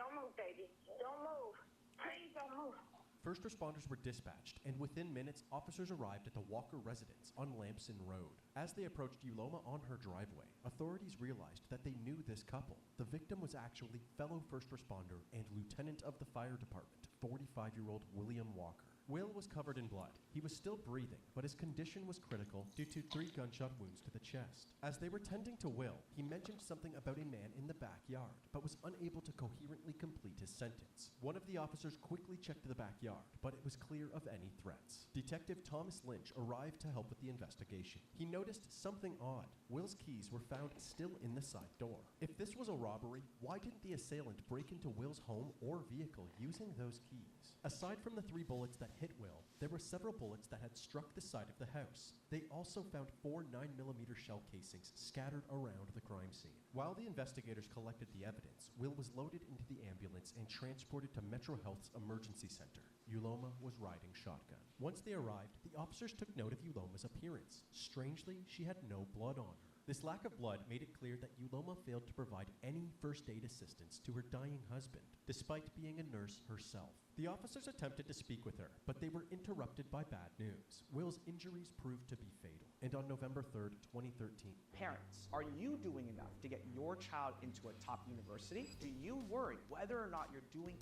Don't move, baby. Don't move. Please don't move. First responders were dispatched, and within minutes, officers arrived at the Walker residence on Lamson Road. As they approached Yuloma on her driveway, authorities realized that they knew this couple. The victim was actually fellow first responder and lieutenant of the fire department, 45-year-old William Walker. Will was covered in blood. He was still breathing, but his condition was critical due to 3 gunshot wounds to the chest. As they were tending to Will, he mentioned something about a man in the backyard, but was unable to coherently complete his sentence. One of the officers quickly checked the backyard, but it was clear of any threats. Detective Thomas Lynch arrived to help with the investigation. He noticed something odd. Will's keys were found still in the side door. If this was a robbery, why didn't the assailant break into Will's home or vehicle using those keys? Aside from the 3 bullets that hit Will, there were several bullets that had struck the side of the house. They also found 4 9mm shell casings scattered around the crime scene. While the investigators collected the evidence, Will was loaded into the ambulance and transported to Metro Health's emergency center. Yuloma was riding shotgun. Once they arrived, the officers took note of Yuloma's appearance. Strangely, she had no blood on her. This lack of blood made it clear that Yuloma failed to provide any first aid assistance to her dying husband, despite being a nurse herself. The officers attempted to speak with her, but they were interrupted by bad news. Will's injuries proved to be fatal, and on November 3rd, 2013... Parents, are you doing enough to get your child into a top university? Do you worry whether or not you're doing...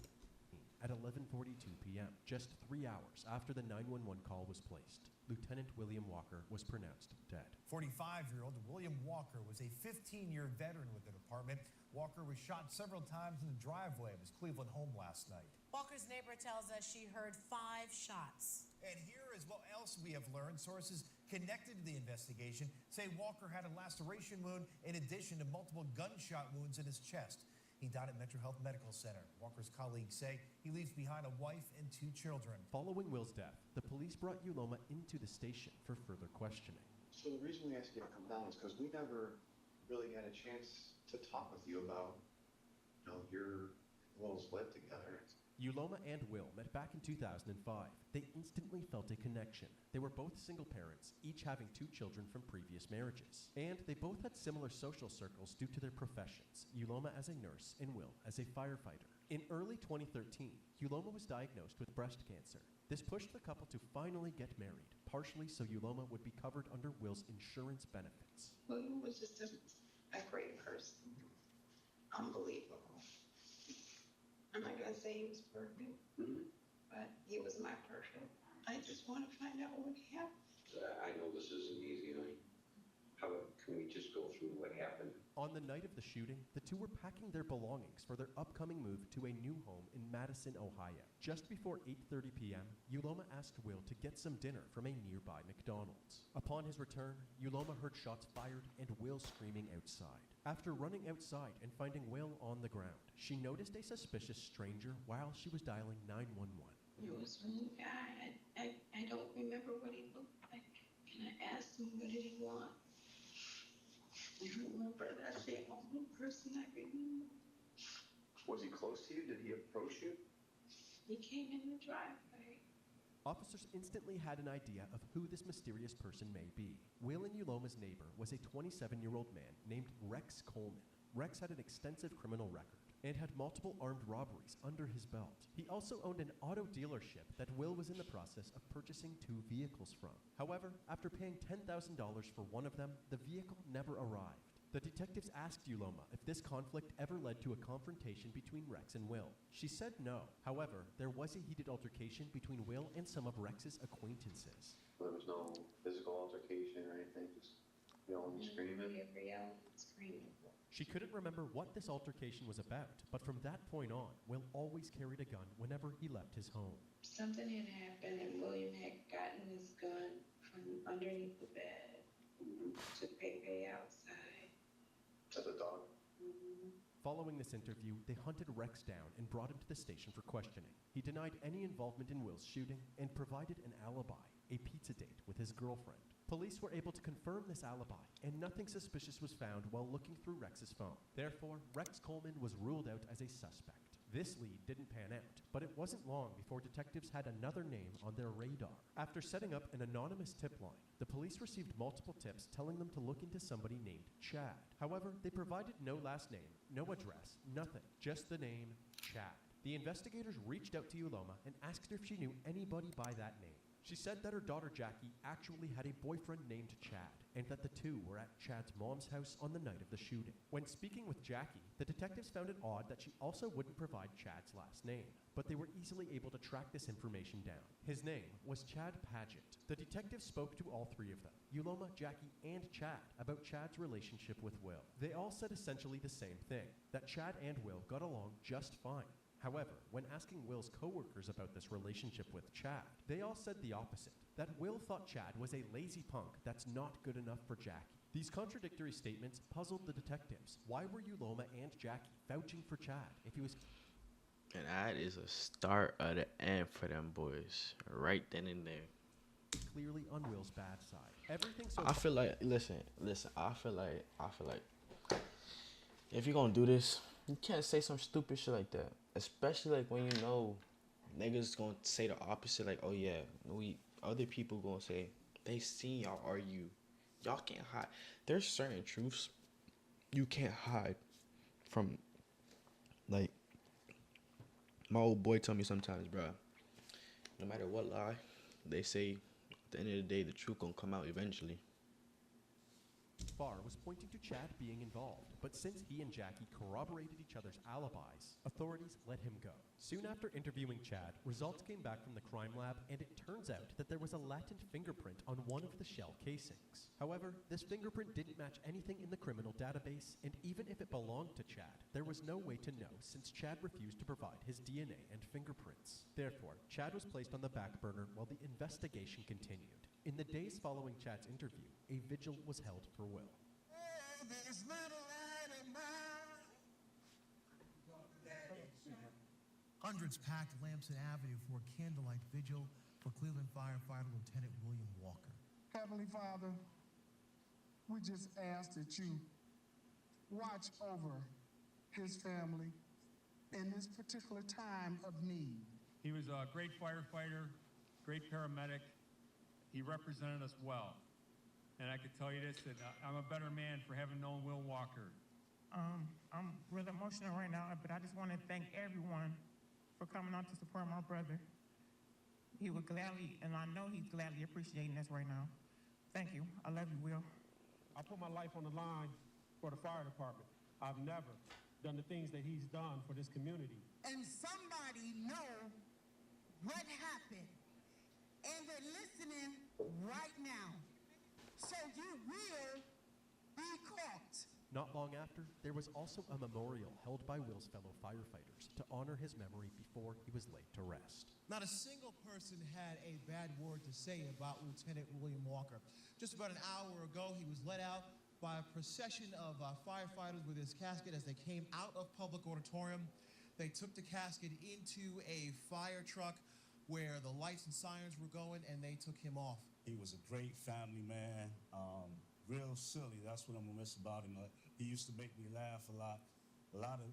At 11:42 p.m., just 3 hours after the 911 call was placed, Lieutenant William Walker was pronounced dead. 45-year-old William Walker was a 15-year veteran with the department. Walker was shot several times in the driveway of his Cleveland home last night. Walker's neighbor tells us she heard 5 shots. And here is what else we have learned. Sources connected to the investigation say Walker had a laceration wound in addition to multiple gunshot wounds in his chest. He died at Metro Health Medical Center. Walker's colleagues say he leaves behind a wife and 2 children. Following Will's death, the police brought Yuloma into the station for further questioning. So the reason we asked you to come down is because we never really had a chance to talk with you about, your Will's live together. Yuloma and Will met back in 2005. They instantly felt a connection. They were both single parents, each having 2 children from previous marriages. And they both had similar social circles due to their professions, Yuloma as a nurse and Will as a firefighter. In early 2013, Yuloma was diagnosed with breast cancer. This pushed the couple to finally get married, partially so Yuloma would be covered under Will's insurance benefits. Will was just a great person. Unbelievable. I'm not going to say he was perfect, but he was my perfect. I just want to find out what happened. I know this isn't easy, honey. How can we just go through what happened? On the night of the shooting, the 2 were packing their belongings for their upcoming move to a new home in Madison, Ohio. Just before 8:30 p.m., Yuloma asked Will to get some dinner from a nearby McDonald's. Upon his return, Yuloma heard shots fired and Will screaming outside. After running outside and finding Will on the ground, she noticed a suspicious stranger while she was dialing 911. It was some guy. I don't remember what he looked like. And I asked him, what did he want? I remember that's the only person I remember. Was he close to you? Did he approach you? He came in the driveway. Officers instantly had an idea of who this mysterious person may be. Will and Yuloma's neighbor was a 27-year-old man named Rex Coleman. Rex had an extensive criminal record and had multiple armed robberies under his belt. He also owned an auto dealership that Will was in the process of purchasing 2 vehicles from. However, after paying $10,000 for one of them, the vehicle never arrived. The detectives asked Yuloma if this conflict ever led to a confrontation between Rex and Will. She said no. However, there was a heated altercation between Will and some of Rex's acquaintances. There was no physical altercation or anything, just yelling and screaming? Yelling and screaming. She couldn't remember what this altercation was about, but from that point on, Will always carried a gun whenever he left his home. Something had happened and William had gotten his gun from underneath the bed. Took Pepe outside. To the dog? Following this interview, they hunted Rex down and brought him to the station for questioning. He denied any involvement in Will's shooting and provided an alibi, a pizza date with his girlfriend. Police were able to confirm this alibi, and nothing suspicious was found while looking through Rex's phone. Therefore, Rex Coleman was ruled out as a suspect. This lead didn't pan out, but it wasn't long before detectives had another name on their radar. After setting up an anonymous tip line, the police received multiple tips telling them to look into somebody named Chad. However, they provided no last name, no address, nothing, just the name Chad. The investigators reached out to Uloma and asked her if she knew anybody by that name. She said that her daughter Jackie actually had a boyfriend named Chad, and that the two were at Chad's mom's house on the night of the shooting. When speaking with Jackie, the detectives found it odd that she also wouldn't provide Chad's last name, but they were easily able to track this information down. His name was Chad Paget. The detectives spoke to all three of them, Uloma, Jackie, and Chad, about Chad's relationship with Will. They all said essentially the same thing, that Chad and Will got along just fine. However, when asking Will's co-workers about this relationship with Chad, they all said the opposite, that Will thought Chad was a lazy punk that's not good enough for Jackie. These contradictory statements puzzled the detectives. Why were Uloma and Jackie vouching for Chad if he was... And that is a start of the end for them boys, right then and there. Clearly on Will's bad side. Everything so I feel like, listen, I feel like if you're gonna do this, you can't say some stupid shit like that. Especially like when you know niggas gonna say the opposite, like, oh yeah, other people gonna say they seen y'all argue. Y'all can't hide. There's certain truths you can't hide from. Like, my old boy tell me sometimes, bro, no matter what lie they say, at the end of the day, the truth gonna come out eventually. Barr was pointing to Chad being involved, but since he and Jackie corroborated each other's alibis, authorities let him go. Soon after interviewing Chad, results came back from the crime lab, and it turns out that there was a latent fingerprint on one of the shell casings. However, this fingerprint didn't match anything in the criminal database, and even if it belonged to Chad, there was no way to know since Chad refused to provide his DNA and fingerprints. Therefore, Chad was placed on the back burner while the investigation continued. In the days following Chad's interview, a vigil was held for Will. Hundreds packed Lamson Avenue for a candlelight vigil for Cleveland firefighter Lieutenant William Walker. Heavenly Father, we just ask that you watch over his family in this particular time of need. He was a great firefighter, great paramedic. He represented us well. And I could tell you this, that I'm a better man for having known Will Walker. I'm really emotional right now, but I just want to thank everyone for coming out to support my brother. He would gladly, and I know he's gladly appreciating this right now. Thank you. I love you, Will. I put my life on the line for the fire department. I've never done the things that he's done for this community. And somebody know what happened. And they're listening right now. So you will be caught. Not long after, there was also a memorial held by Will's fellow firefighters to honor his memory before he was laid to rest. Not a single person had a bad word to say about Lieutenant William Walker. Just about an hour ago, he was let out by a procession of firefighters with his casket as they came out of public auditorium. They took the casket into a fire truck where the lights and sirens were going, and they took him off. He was a great family man, real silly. That's what I'm gonna miss about him. He used to make me laugh a lot.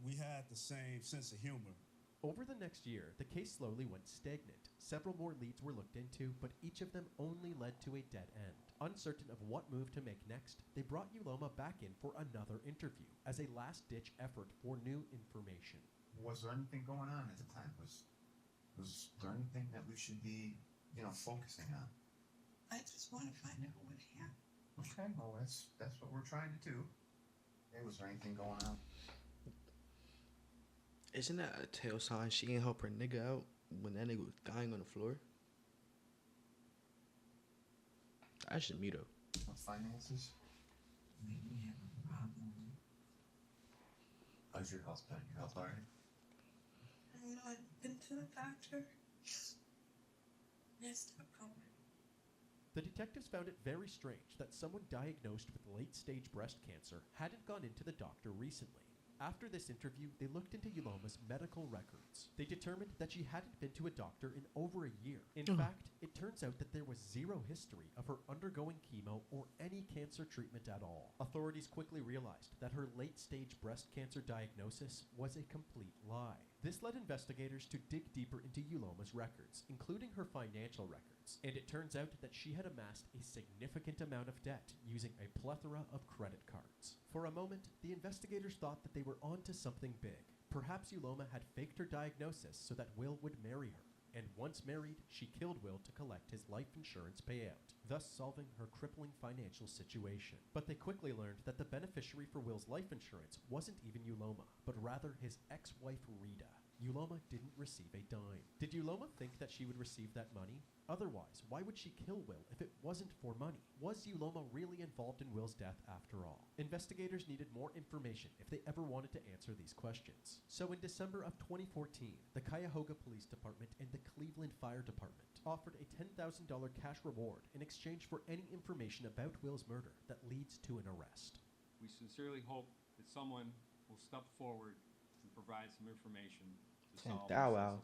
We had the same sense of humor. Over the next year, the case slowly went stagnant. Several more leads were looked into, but each of them only led to a dead end. Uncertain of what move to make next, they brought Uloma back in for another interview as a last-ditch effort for new information. Was there anything going on at the time? Was there anything that we should be, focusing on? I just want to find out what happened. Okay, well, that's what we're trying to do. Hey, was there anything going on? Isn't that a tell sign she ain't help her nigga out when that nigga was dying on the floor? That should me though. Finances? Maybe we have a problem. How's your health been? Your health all right? I know I've been to the doctor. It's not going. The detectives found it very strange that someone diagnosed with late-stage breast cancer hadn't gone into the doctor recently. After this interview, they looked into Uloma's medical records. They determined that she hadn't been to a doctor in over a year. In fact, it turns out that there was zero history of her undergoing chemo or any cancer treatment at all. Authorities quickly realized that her late-stage breast cancer diagnosis was a complete lie. This led investigators to dig deeper into Uloma's records, including her financial records. And it turns out that she had amassed a significant amount of debt using a plethora of credit cards. For a moment, the investigators thought that they were onto something big. Perhaps Uloma had faked her diagnosis so that Will would marry her. And once married, she killed Will to collect his life insurance payout, thus solving her crippling financial situation. But they quickly learned that the beneficiary for Will's life insurance wasn't even Uloma, but rather his ex-wife Rita. Uloma didn't receive a dime. Did Uloma think that she would receive that money? Otherwise, why would she kill Will if it wasn't for money? Was Uloma really involved in Will's death after all? Investigators needed more information if they ever wanted to answer these questions. So in December of 2014, the Cuyahoga Police Department and the Cleveland Fire Department offered a $10,000 cash reward in exchange for any information about Will's murder that leads to an arrest. We sincerely hope that someone will step forward and provide some information to solve this crimes.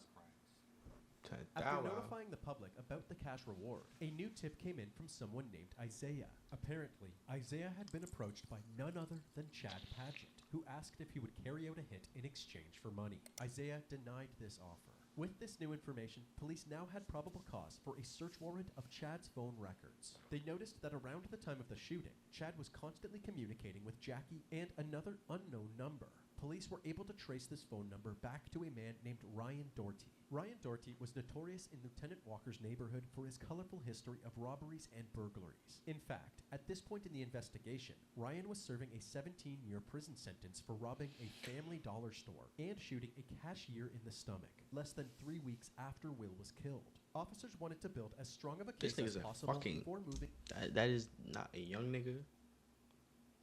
After notifying the public about the cash reward, a new tip came in from someone named Isaiah. Apparently, Isaiah had been approached by none other than Chad Padgett, who asked if he would carry out a hit in exchange for money. Isaiah denied this offer. With this new information, police now had probable cause for a search warrant of Chad's phone records. They noticed that around the time of the shooting, Chad was constantly communicating with Jackie and another unknown number. Police were able to trace this phone number back to a man named Ryan Doherty. Ryan Doherty was notorious in Lieutenant Walker's neighborhood for his colorful history of robberies and burglaries. In fact, at this point in the investigation, Ryan was serving a 17-year prison sentence for robbing a Family Dollar store and shooting a cashier in the stomach, less than 3 weeks after Will was killed. Officers wanted to build as strong of a case as possible before moving. That is not a young nigga,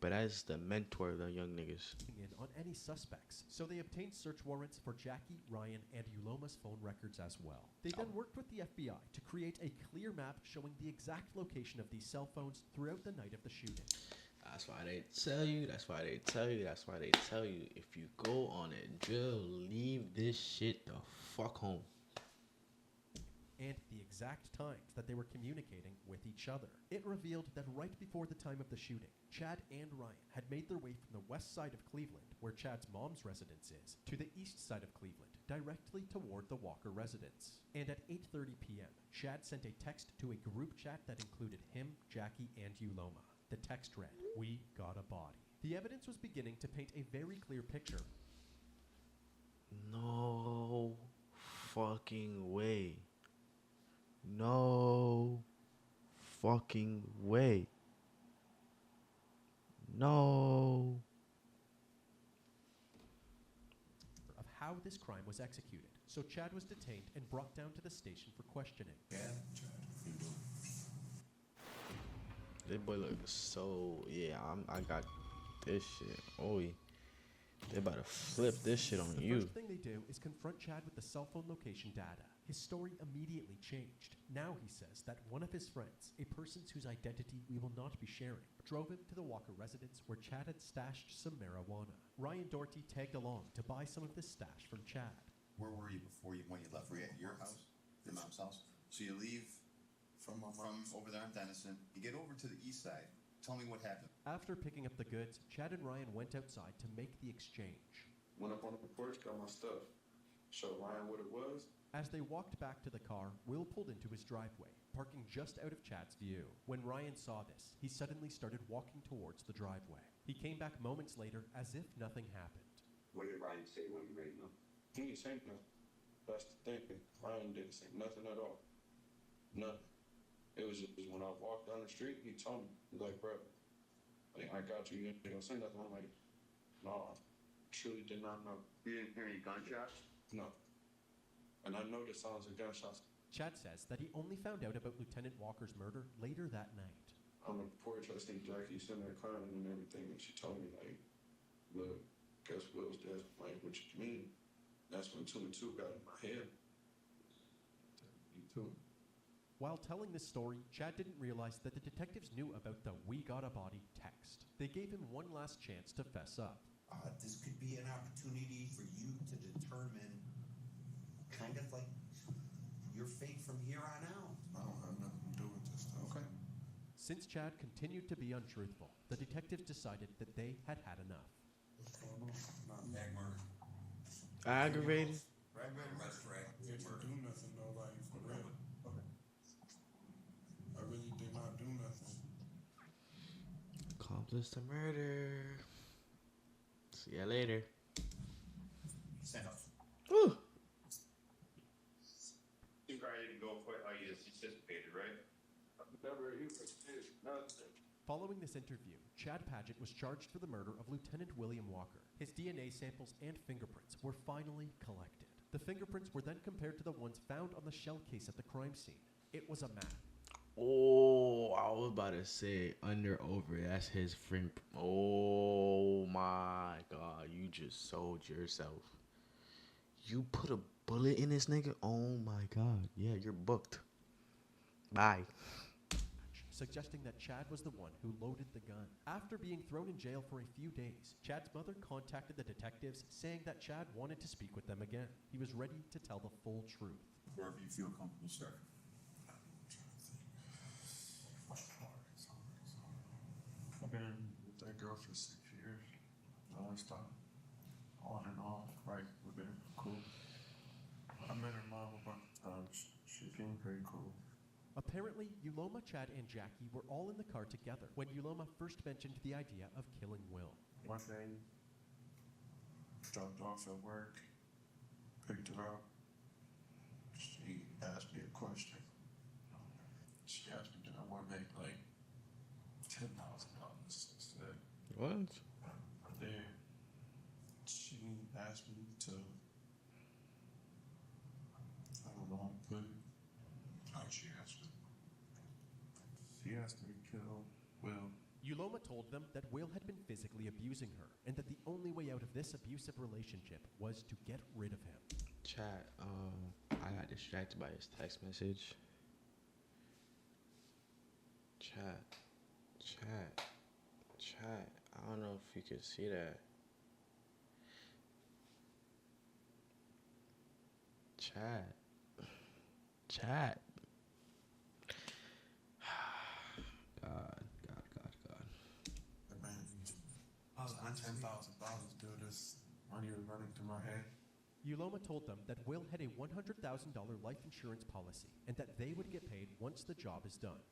but that is the mentor of the young niggas. In on any suspects, so they obtained search warrants for Jackie, Ryan, and Uloma's phone records as well. They then worked with the FBI to create a clear map showing the exact location of these cell phones throughout the night of the shooting. That's why they tell you, if you go on a drill, leave this shit the fuck home. And the exact times that they were communicating with each other. It revealed that right before the time of the shooting, Chad and Ryan had made their way from the west side of Cleveland, where Chad's mom's residence is, to the east side of Cleveland, directly toward the Walker residence. And at 8:30 p.m., Chad sent a text to a group chat that included him, Jackie, and Uloma. The text read, "We got a body." The evidence was beginning to paint a very clear picture. No fucking way. No fucking way. No. Of how this crime was executed. So Chad was detained and brought down to the station for questioning. This boy looks so, I got this shit. Oh, they about to flip this shit on you. The first thing they do is confront Chad with the cell phone location data. His story immediately changed. Now he says that one of his friends, a person whose identity we will not be sharing, drove him to the Walker residence where Chad had stashed some marijuana. Ryan Doherty tagged along to buy some of this stash from Chad. Where were you before when you left? Were you at your house? Your mom's house? So you leave from over there on Denison. You get over to the east side. Tell me what happened. After picking up the goods, Chad and Ryan went outside to make the exchange. Went up on the porch, got my stuff. Showed Ryan what it was. As they walked back to the car, Will pulled into his driveway, parking just out of Chad's view. When Ryan saw this, he suddenly started walking towards the driveway. He came back moments later as if nothing happened. What did Ryan say when you made him? He didn't say nothing. That's the thing. Ryan didn't say nothing at all. Nothing. It was just when I walked down the street, he told me, he's like, bro, I got you. You didn't say nothing. I'm like, no, I truly did not know. You didn't hear any gunshots? No. And I know the sounds of gunshots. Chad says that he only found out about Lieutenant Walker's murder later that night. On the porch, I see Jackie sitting there crying and everything, and she told me, like, look, guess Will's dead. Like, what you mean? That's when 2 and 2 got in my head. You too. While telling this story, Chad didn't realize that the detectives knew about the "We Got a Body" text. They gave him one last chance to fess up. This could be an opportunity for you to determine kind of like your fate from here on out. I don't have nothing to do with this stuff. Okay. Since Chad continued to be untruthful, the detectives decided that they had had enough. Mag murder. Aggravated? Didn't do nothing, though, like, for real. I really did not do nothing. Accomplice to murder. See ya later. didn't go quite how you anticipated, right? Never even did nothing. Following this interview, Chad Padgett was charged for the murder of Lieutenant William Walker. His DNA samples and fingerprints were finally collected. The fingerprints were then compared to the ones found on the shell case at the crime scene. It was a match. Oh, I was about to say under over. That's his friend. Oh my God, you just sold yourself. You put a bullet in this nigga? Oh my God. Yeah, you're booked. Bye. Suggesting that Chad was the one who loaded the gun. After being thrown in jail for a few days, Chad's mother contacted the detectives saying that Chad wanted to speak with them again. He was ready to tell the full truth. Wherever you feel comfortable, sir. I've been with that girl for 6 years. Non-stop. On and off. Right. We've been cool. I met her mom a bunch of times. She seemed pretty cool. Apparently, Uloma, Chad, and Jackie were all in the car together when Uloma first mentioned the idea of killing Will. One day, dropped off at work, picked her up. She asked me a question. She asked me, did I want to make like $10,000? I said, What? Then she asked me to, I don't know how to put it. How she asked me? She asked me to kill Will. Uloma told them that Will had been physically abusing her and that the only way out of this abusive relationship was to get rid of him. Chat, I got distracted by his text message. Chat. I don't know if you could see that. Chat. God. Man, I was on $10,000, dude. This money was running through my head. Uloma told them that Will had a $100,000 life insurance policy and that they would get paid once the job is done.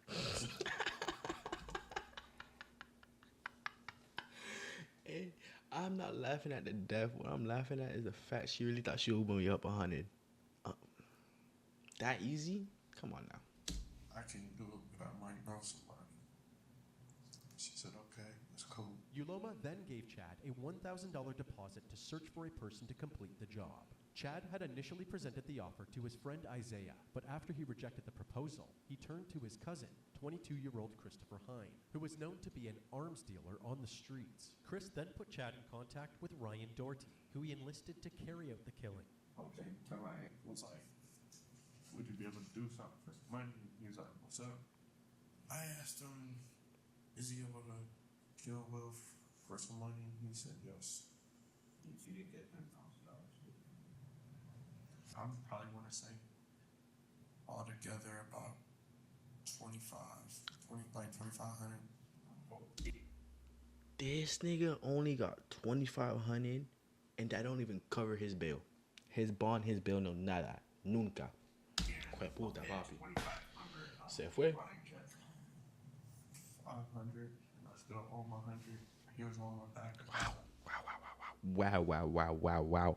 Hey, I'm not laughing at the death. What I'm laughing at is the fact she really thought she would bring me up 100. That easy? Come on now. I can't do it, but I might know somebody. She said, okay, it's cool. Uloma then gave Chad a $1,000 deposit to search for a person to complete the job. Chad had initially presented the offer to his friend Isaiah, but after he rejected the proposal, he turned to his cousin, 22-year-old Christopher Hine, who was known to be an arms dealer on the streets. Chris then put Chad in contact with Ryan Doherty, who he enlisted to carry out the killing. Okay, tell Ryan, was like, would you be able to do something for some money? He was like, what's up? I asked him, is he able to kill Will for some money? He said yes. If you did get $10,000, I would probably want to say altogether about 2,500. This nigga only got 2,500 and that don't even cover his bill. His bond, his bill, no nada. Nunca. Quite puta, papi. Se fue. 500, and I still owe my 100. He was on my back. Wow.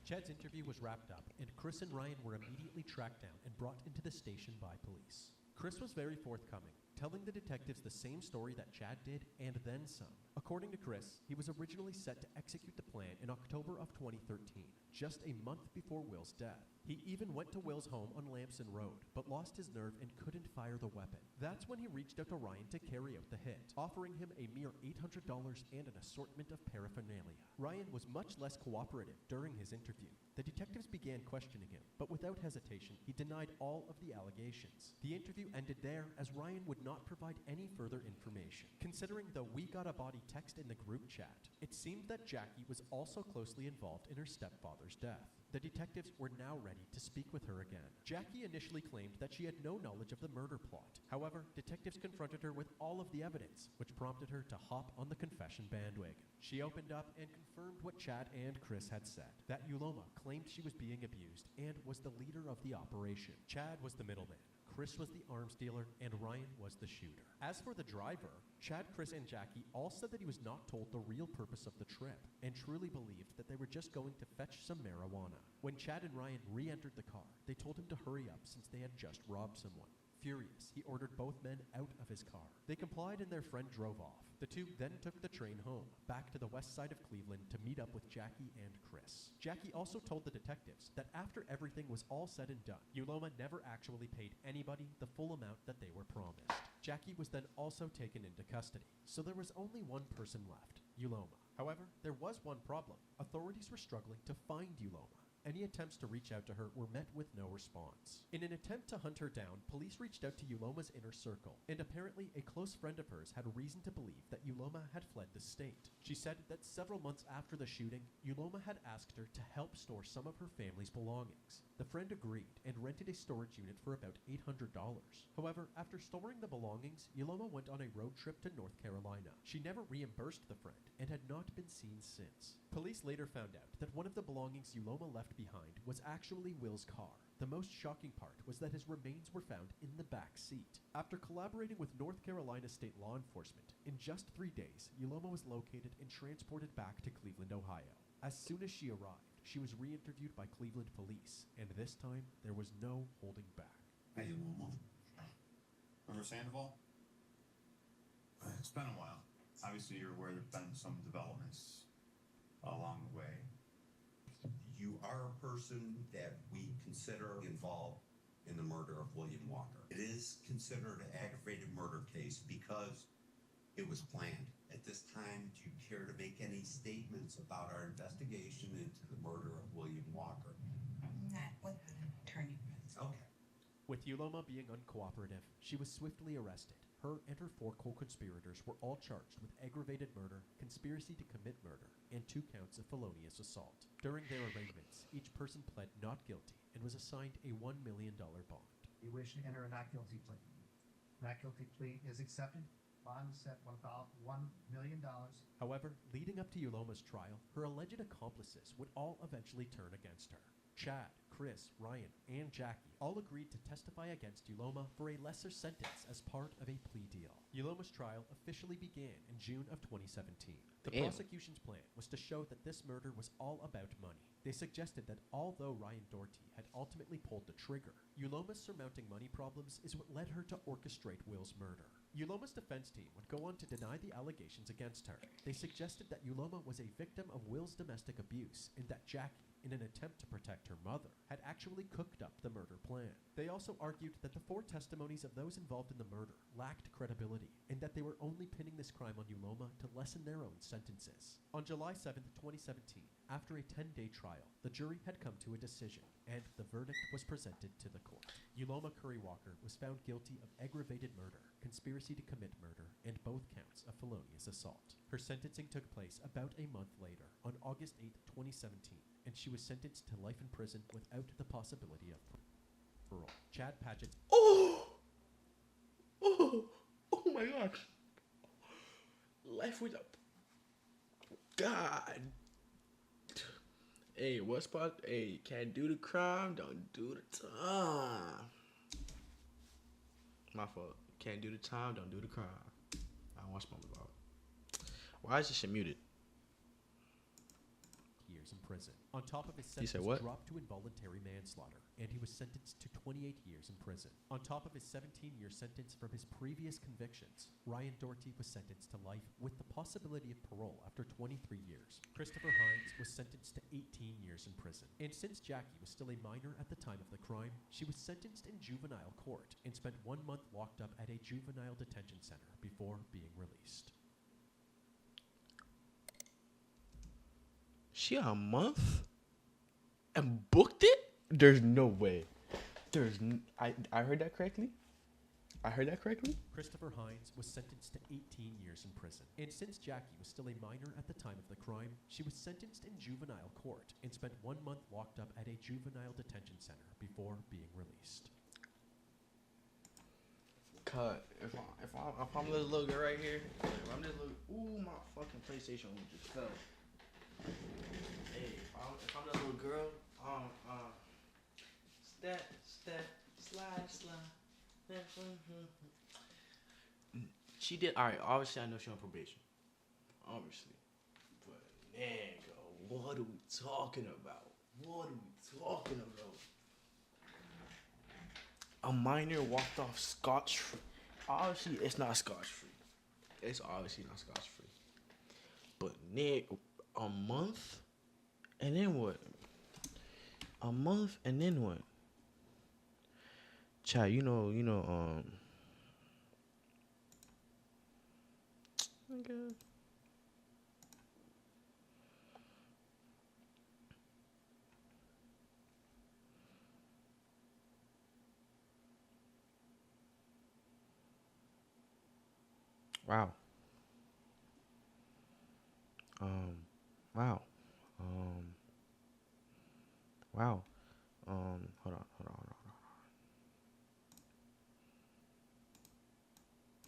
Chad's interview was wrapped up, and Chris and Ryan were immediately tracked down and brought into the station by police. Chris was very forthcoming, telling the detectives the same story that Chad did and then some. According to Chris, he was originally set to execute the plan in October of 2013, just a month before Will's death. He even went to Will's home on Lamson Road, but lost his nerve and couldn't fire the weapon. That's when he reached out to Ryan to carry out the hit, offering him a mere $800 and an assortment of paraphernalia. Ryan was much less cooperative during his interview. The detectives began questioning him, but without hesitation, he denied all of the allegations. The interview ended there, as Ryan would not provide any further information. Considering the "we got a body" text in the group chat, it seemed that Jackie was also closely involved in her stepfather's death. The detectives were now ready to speak with her again. Jackie initially claimed that she had no knowledge of the murder plot. However, detectives confronted her with all of the evidence, which prompted her to hop on the confession bandwagon. She opened up and confirmed what Chad and Chris had said, that Uloma claimed she was being abused and was the leader of the operation. Chad was the middleman. Chris was the arms dealer and Ryan was the shooter. As for the driver, Chad, Chris, and Jackie all said that he was not told the real purpose of the trip and truly believed that they were just going to fetch some marijuana. When Chad and Ryan re-entered the car, they told him to hurry up since they had just robbed someone. Furious, he ordered both men out of his car. They complied and their friend drove off. The two then took the train home, back to the west side of Cleveland to meet up with Jackie and Chris. Jackie also told the detectives that after everything was all said and done, Uloma never actually paid anybody the full amount that they were promised. Jackie was then also taken into custody, so there was only one person left, Uloma. However, there was one problem. Authorities were struggling to find Uloma. Any attempts to reach out to her were met with no response. In an attempt to hunt her down, police reached out to Uloma's inner circle, and apparently a close friend of hers had reason to believe that Uloma had fled the state. She said that several months after the shooting, Uloma had asked her to help store some of her family's belongings. The friend agreed and rented a storage unit for about $800. However, after storing the belongings, Uloma went on a road trip to North Carolina. She never reimbursed the friend and had not been seen since. Police later found out that one of the belongings Uloma left behind was actually Will's car. The most shocking part was that his remains were found in the back seat. After collaborating with North Carolina state law enforcement, in just 3 days, Uloma was located and transported back to Cleveland, Ohio. As soon as she arrived, she was re-interviewed by Cleveland police, and this time, there was no holding back. Hey, Uloma. Remember Sandoval? It's been a while. Obviously, you're aware there have been some developments along the way. You are a person that we consider involved in the murder of William Walker. It is considered an aggravated murder case because it was planned. At this time, do you care to make any statements about our investigation into the murder of William Walker? Not without an attorney present. Okay. With Uloma being uncooperative, she was swiftly arrested. Her and her 4 co-conspirators were all charged with aggravated murder, conspiracy to commit murder, and 2 counts of felonious assault. During their arraignments, each person pled not guilty and was assigned a $1 million bond. You wish to enter a not guilty plea. Not guilty plea is accepted. Bond is set $1 million. However, leading up to Uloma's trial, her alleged accomplices would all eventually turn against her. Chad, Chris, Ryan, and Jackie all agreed to testify against Uloma for a lesser sentence as part of a plea deal. Uloma's trial officially began in June of 2017. The prosecution's plan was to show that this murder was all about money. They suggested that although Ryan Doherty had ultimately pulled the trigger, Uloma's surmounting money problems is what led her to orchestrate Will's murder. Uloma's defense team would go on to deny the allegations against her. They suggested that Uloma was a victim of Will's domestic abuse and that Jackie, in an attempt to protect her mother, had actually cooked up the murder plan. They also argued that the 4 testimonies of those involved in the murder lacked credibility and that they were only pinning this crime on Uloma to lessen their own sentences. On July 7, 2017, after a 10-day trial, the jury had come to a decision and the verdict was presented to the court. Uloma Curry Walker was found guilty of aggravated murder, conspiracy to commit murder, and both counts of felonious assault. Her sentencing took place about a month later, on August 8, 2017, and she was sentenced to life in prison without the possibility of parole. Chad Padgett. Oh my gosh. Life without. God. Hey, what spot? Hey, can't do the crime, don't do the time. My fault. Can't do the time, don't do the crime. I don't want to smoke about. Why is this shit muted? Years in prison. On top of his You sentence said what? dropped to involuntary manslaughter, and he was sentenced to 28 years in prison. On top of his 17-year sentence from his previous convictions, Ryan Doherty was sentenced to life with the possibility of parole after 23 years. Christopher Hines was sentenced to 18 years in prison. And since Jackie was still a minor at the time of the crime, she was sentenced in juvenile court and spent 1 month locked up at a juvenile detention center before being released. She a month and booked it? There's no way. I heard that correctly? I heard that correctly? Christopher Hines was sentenced to 18 years in prison. And since Jackie was still a minor at the time of the crime, she was sentenced in juvenile court and spent 1 month locked up at a juvenile detention center before being released. Cut. If I'm this little girl right here, if I'm this little, ooh, my fucking PlayStation just fell. Hey, if I'm that little girl, step, slide. She did all right. Obviously, I know she's on probation. Obviously, but nigga, what are we talking about? What are we talking about? A minor walked off scotch-free. Obviously, it's not scotch-free. It's obviously not scotch-free. But Nick, a month, and then what? A month, and then what? Chad, okay. Wow. Wow. Wow. Hold on.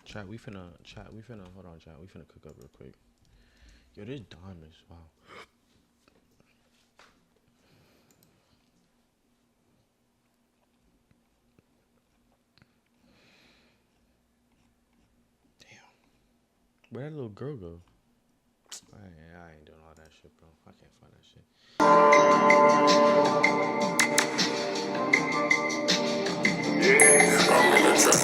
Chat, we finna, hold on, chat, we finna cook up real quick. Yo, this diamonds, wow. Damn. Where'd that little girl go? I ain't doing all that shit, bro. I can't find that shit. Yeah, I'm gonna try.